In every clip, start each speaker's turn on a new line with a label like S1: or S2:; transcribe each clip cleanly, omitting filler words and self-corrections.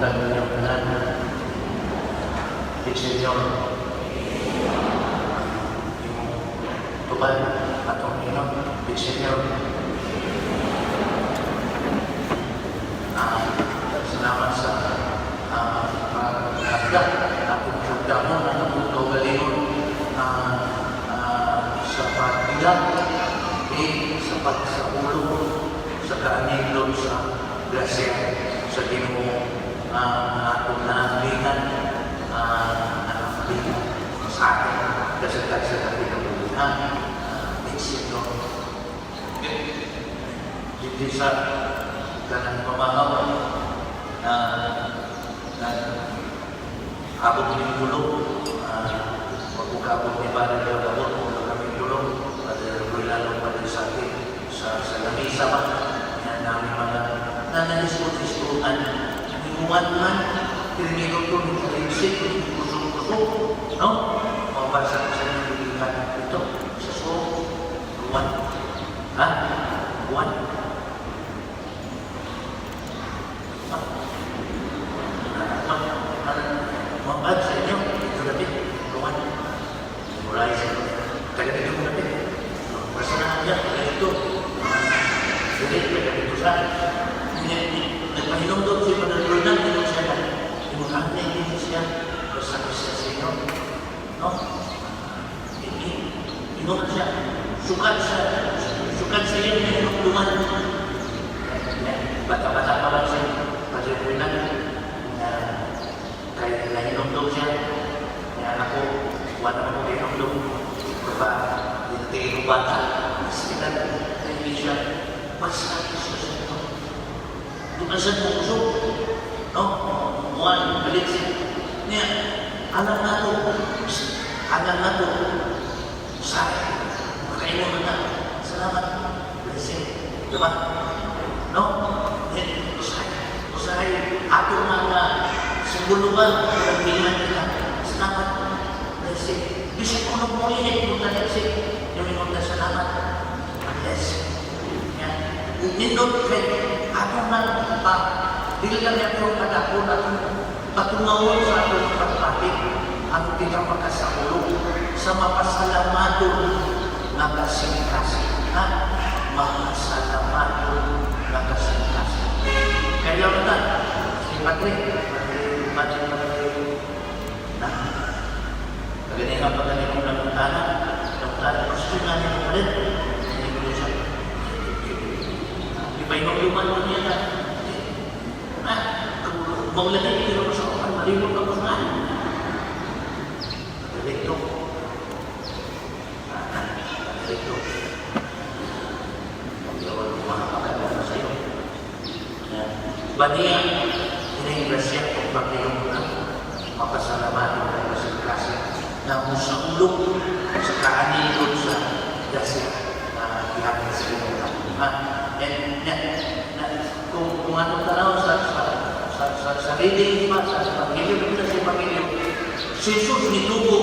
S1: kalimutan ninyong tanan. Senyor, tubal atong inom, Senyor. Salamat sa pagkakagdag atong pagdamon na nabuto galingon sa pagbilang sa pagsaulong sa kaanilon sa grasya sa Ginoo atong naanglingan sa atin dasagdag sa kapinabuhan Senyor. Hindi sa kanang pamamaw na abot ng tulong magkukabot ni Padre Gabot kung kami tulong Padre Ruilano Padre Sati sa lamisa man na namin mga nananisot-istuan inuman man tirinigong ito ng kalinsik kusong-kusong no? Mabasa sa inyo lulikan ito sa buwan buwan mabad sa inyo ito natin buwan mulai sa inyo taga dito mo natin personal niya taga dito sulit taga dito sa nagpahinom doon si Padre na inom siya na inunahan na hindi siya basta siya sa inyo no? Inom siya sukat sa iyo na inom duman bata-bata pa lang siya Padre na kaya nainom daw siya kaya ako wala mo nainom daw kaya hindi ko bata sila na hindi siya basta siya sa ito dumasan mo kusok no? Muan balik siya niya alam na to sa makaino na salamat blessing diba? No? Usahay ato mga simbulugan ng bilang nila salamat blessing bisip ko na mulihin kung blessing yung inong na salamat blessing nindot kay ato na pa dili lang yung kadakon at patungawon sa atong pagpapit ang pinapakasaulog sa mapasalamatong na kasing-kasing mapasalamatong na kasing-kasing kaya na si Padre na kaganingan pa na nilong namutana gusto nga niya pa rin hindi ko siya iba yung luman mo niya na maulagay pero sa kapan malimot ka mo nga Direkto paglawan mo mga pagkakala sa iyo baniya hindi grasya kung paglayong mo na mapasalamatan ng kasing-kasing na musaulong sa kaanilon sa grasya na ihatid sa iyo kung anong tanaw sa reading pa sa Evangelyo kita sa Evangelyo si Jesus nitubo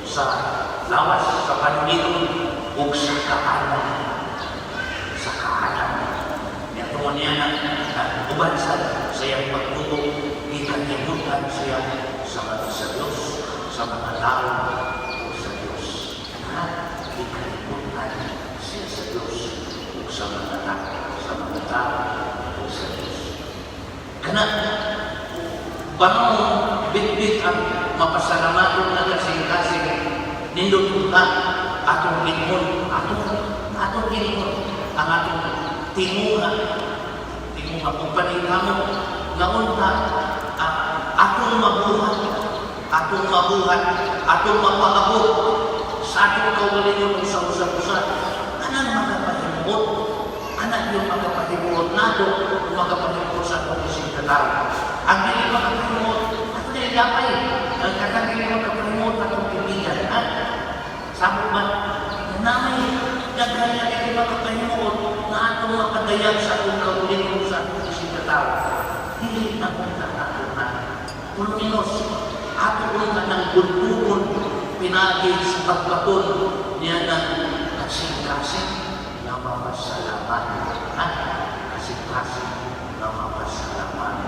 S1: sa lawas sa panunilon o sa kaalam niya tuwan niya na uban sa iyang pagtubo ikalimutan siya sa Diyos sa mga tao o sa Diyos ikalimutan siya sa Diyos o sa mga tao o sa Diyos kana banong bit-bit ang mapasalamatong na kasing-kasing nindot ka atong gingon atong gingon ang atong tinguha kung paningamo ngaon ka atong mabuhat atong mapangabot sa atong kaugalingon sa usap-usap anan magapahimot anak yung magapahimot nato magapahimot sa atong isang katao ang hindi magapahimot ato na ilapay ang kakagili magapahimot atong pipigan sabot ba namay nagkaya hindi magapahimot na atong makadayag sa atong kaugalingon sa atong isang katao hindi na punta ato na Pulminos ato na ng buntugon pinagin sa pagbaton niya na kasing-kasing na mapasalamat kasing-kasing na mapasalamat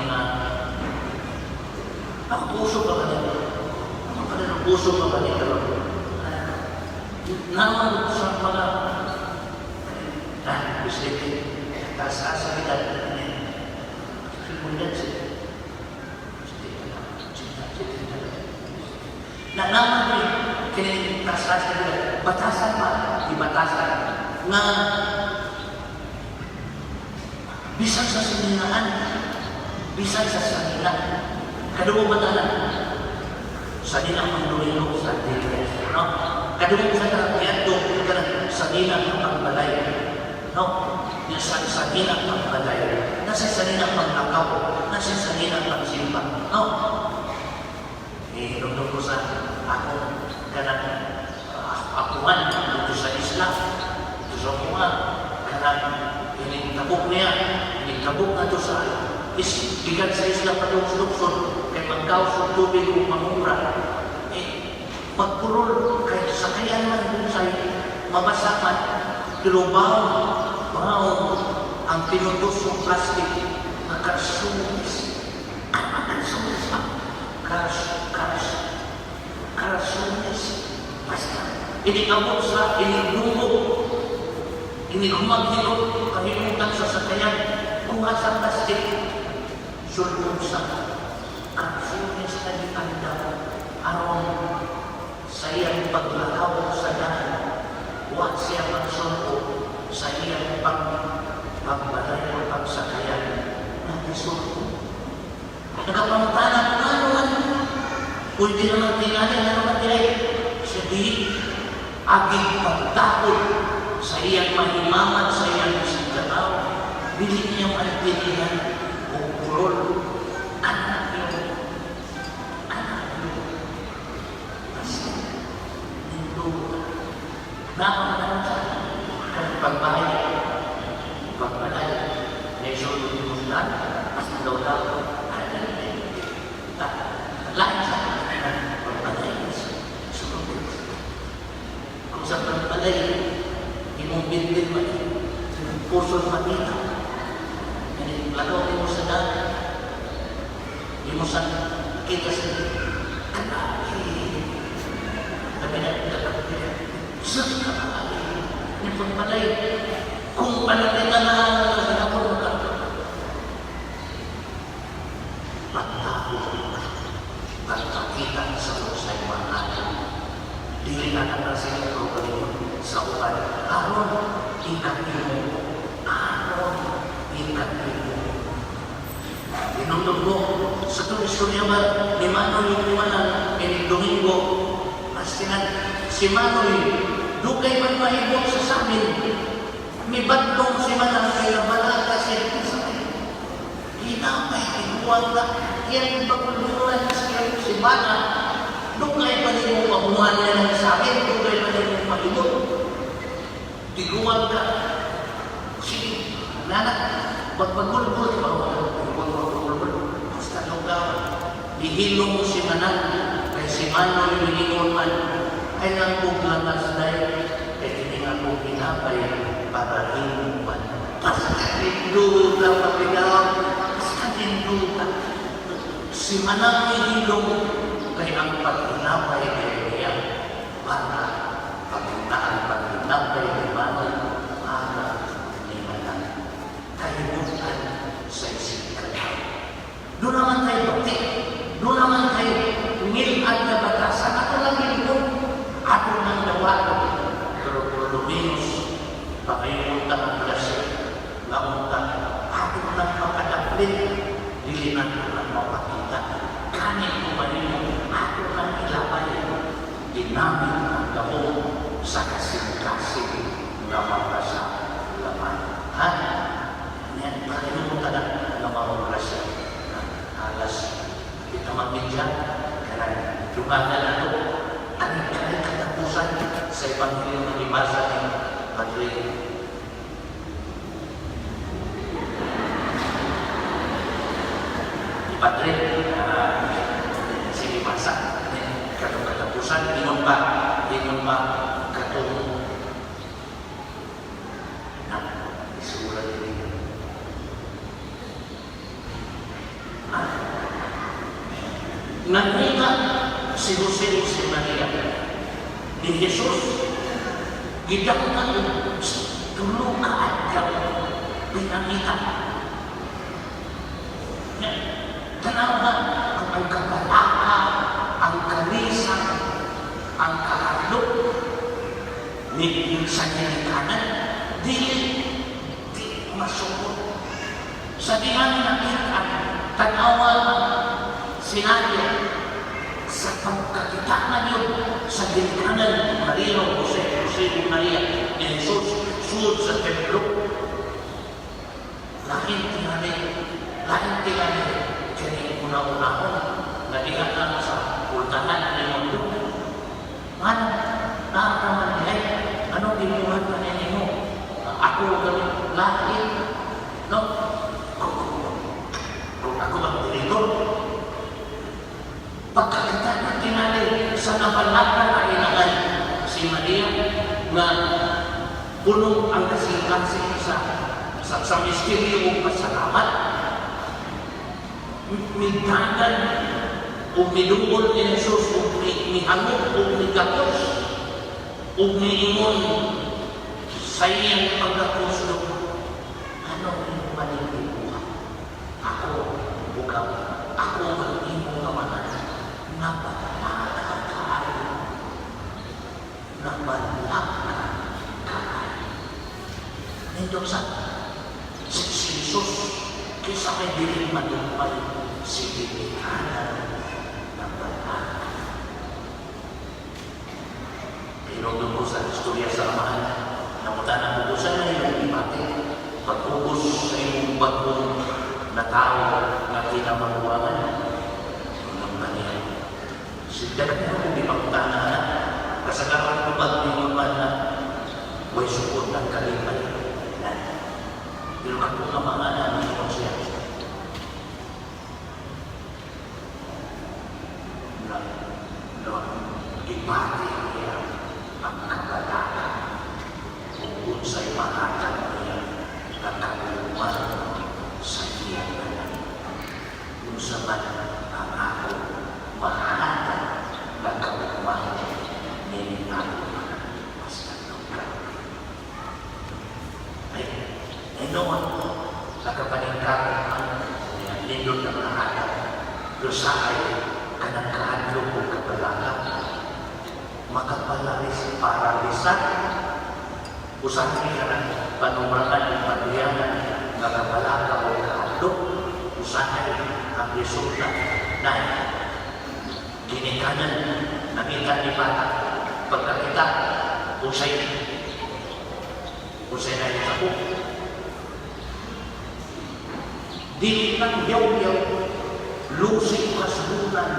S1: mga ang puso pa kanila. Ang kanilang puso pa kanila. Naman sa mga bisiti, kasasabitan simulan siya. Na naman rin, kaya kasasabitan, batasan pa, ibatasan, na bisag sa sininaan, bisag sa sanina, kadugo batalan, sanina mandulino sa diles, no? Kadugo sa karakyat, doon ka sanina ng pagbalay, no? Yung sanina ng pagbalay, nasa sanina ng paglakaw, nasa sanina ng pagsimba, no? Hinunod ko sa ako, kanang akuan dito sa Islam, dito sa mga, kanang inikabok niya, inikabok na ito sa bigat sa Islam na lukson, kay magkaos ng tubig o mamura. Pagpulol, kahit sakayan man dun sa mabasakan, pero baon ang pinutos ng plastic na karsunis. Ano ang karsunis ba? Karsunis. Basta, inikabok sa inigdumog, inigumagdikot, kalimutan sa sakayan, kuha sa plastic, sulong sa karsunis na ditanda, arong sa iyang paglakaw sa daan, huwag siya magsulpo sa iyang pagbalay o pagsakayan na isulpo. Nagapamutana ko ano, pwede naman tinali, ano naman tinali, sabi, aging pagtakot sa iyang mahimaman, sa iyang isigalaw, bilhin niyang alpinihan o pulol, anak yun. Nakakatawa sa pagbahay, na isulong di muslan, mas daw-daw, lahat sa pagbahay, sulong. Kung sa pagbahay, imong bilbil man, puso makita, lagaw mo sa daan, di mo sa kita sa Sus ka ba? Nipon palay. Kung panagitan na nagkakapon ka. Pagkakita sa usay mga anak. Dili na nakasing problema sa upan. Aron, ikapin mo. Aron, ikapin mo. Inundog mo. Sa tulistorya ba, ni Manoy yung liwanag, ini Domingo, si Manoy, dugay man mahibok sa samin. May batong si Manang kaya balata siya sa akin. Hinamay, hinuwag na. Yan pagpuluran siya si Manang. Dugay pa rin mo mabuhan niya ng samin. Dugay pa rin mo mahibok. Tiguwag ka. Sige, nanak, pagpagulbul, basta lugaw. Ihilong mo si Manang. Kaya si Manoy, hilingon man. Ay nang buglanas dahil kaya hindi nga po pinapay para hinuman. Basta tindulo lang mabigaw. Basta tindulo lang. Si Manang ihilong kaya ang pagpinapay kaya para pagpinapay ni Manang para ni Manang. Kalimutan sa isipan. Doon naman tayo bakti. Doon naman tayo ngilad na batasan. Ako lang ito. Ako nang nawato, pero Dominos, pakayunta ang klasya, lamunta, ako nang makadaplit, dilinan ko nang mapakita, kanin ko manino, ako nang ilabay, ginamit ang damo sa kasing-kasing na makasa laman. Ha? Yan, pakayunta na mga klasya, alas, ito magmidya, karang lumaga na ito, ang katapusan sa Ebanghelyo ng ibasa ni Padre. Ni Padre, sige basa, katong katapusan, ingon pa, katong isulat din. Nagmita si Jose si Maria ni Jesus. Gidakutan tulong ka at pinangita. Tanawa ang kabalaka, ang kalisa, ang kahalok, sa nilikanan, di masukot. Sa diyan nakita, tanawa sinabi sa pagkakita na yun sa nilikanan ni Maria Jose ni Maria ni Jesus sulod sa templo. Lain tinanay kaya una-unahon na diyan sa pultahan ni mundo. Ano? Nakakaman niya, ano ginuhan pa niya mo? Ako ganun lahat, no? Kung ako mag-direktor, pagkakita na tinanay sa nabalaka na inangan si Maria na puno ang kasing-kasing sa misteryo o pasalamat. Midagan o midungol ni Jesus o mihangog o migapos o miingon sa iyang pagkakos ng ano yung malilibuha. Ako, bukaw, ako ang imo naman nabalaka kaayo. Nabalaka kaayo. Nito sa si Jesus kaysa may diling madumpay si Bibikanan ng balaka. Pero doon ko sa istorya sa amahan, namutanan ko sa yung ibate, pag-ubos sa iyong bagong na tao na kinamaguangan ng kaniya. Sidagan mo kung di pagkutanan na, kasagaran ko pag-ningon man na may sukod ng kalimay. Pero ako nga mga namin ko siya. Ibati niya ang kabalaka kung sa'y makatan niya nakaluman sa iyang alam. Kung sa man ang ako makatan nakaluman nilinaluman basta lugar. Ay noon, nakapaningkaroon ang lindot ng nahanap doon ay kanangkahadlong o kabalaka makapalaris paralisan usahin ka ng panumaran ng pagyaman ng kabalaka o kahadlong usahin ang resulta na ginikanan nakita ni Bata pagkakita usay na yung ako di lang yaw-yaw lusing kasulunan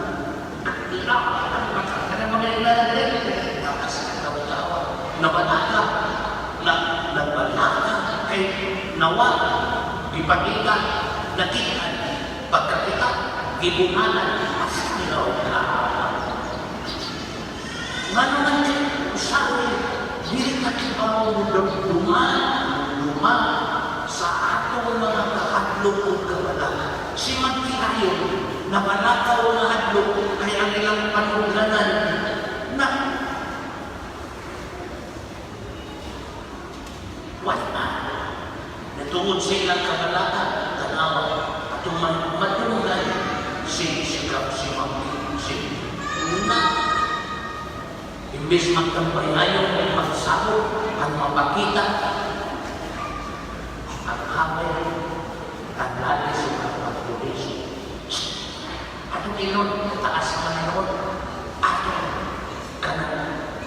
S1: lahat ang mga mga ilalagay tapos tawa-tawa nabalaka kay nawa ipakita nakita pagkakita gibunanan as ilaw ka nga naman usawi dili ka kibaw duman sa atong mga kahadlok o kabalaka si Magtiayon na malakaw na hadlok kay ang ilang panuglanan na wala. Natungod sa ilang kabalaka, tanawa, at matungay si Una. Imbes magtambay ayaw ay magsabot at mapakita ang hamay at lagi sa pagpulis. Atong inon, taas naman noon, atong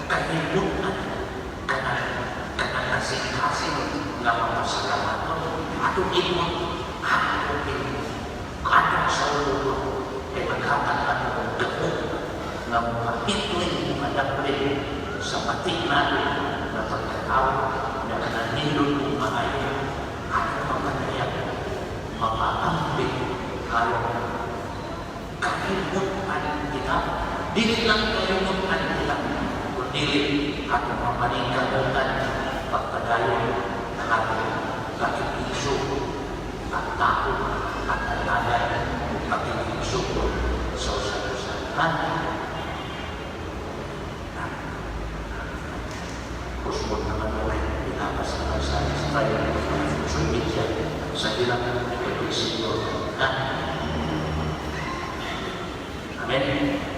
S1: kalimutan, kasing-kasing na mapasalamat. Atong inon, atong sa ulo, ay magkakataan ng gabot na mapitwin mga daplin sa patik natin na pagkatao na kananilon ng maayon atong mapanayan, mapaambing halong kalimutan kita. Dili lang kalimutan kita, kundi atong mapaningkamutan pagpadayon ng ating kakikiso at tao at alalan at kakikiso sa usapan. Ha? Pusmod naman mo ay pinabas naman sa social media sa hirap ng pag-isip ko. Ha? Amen?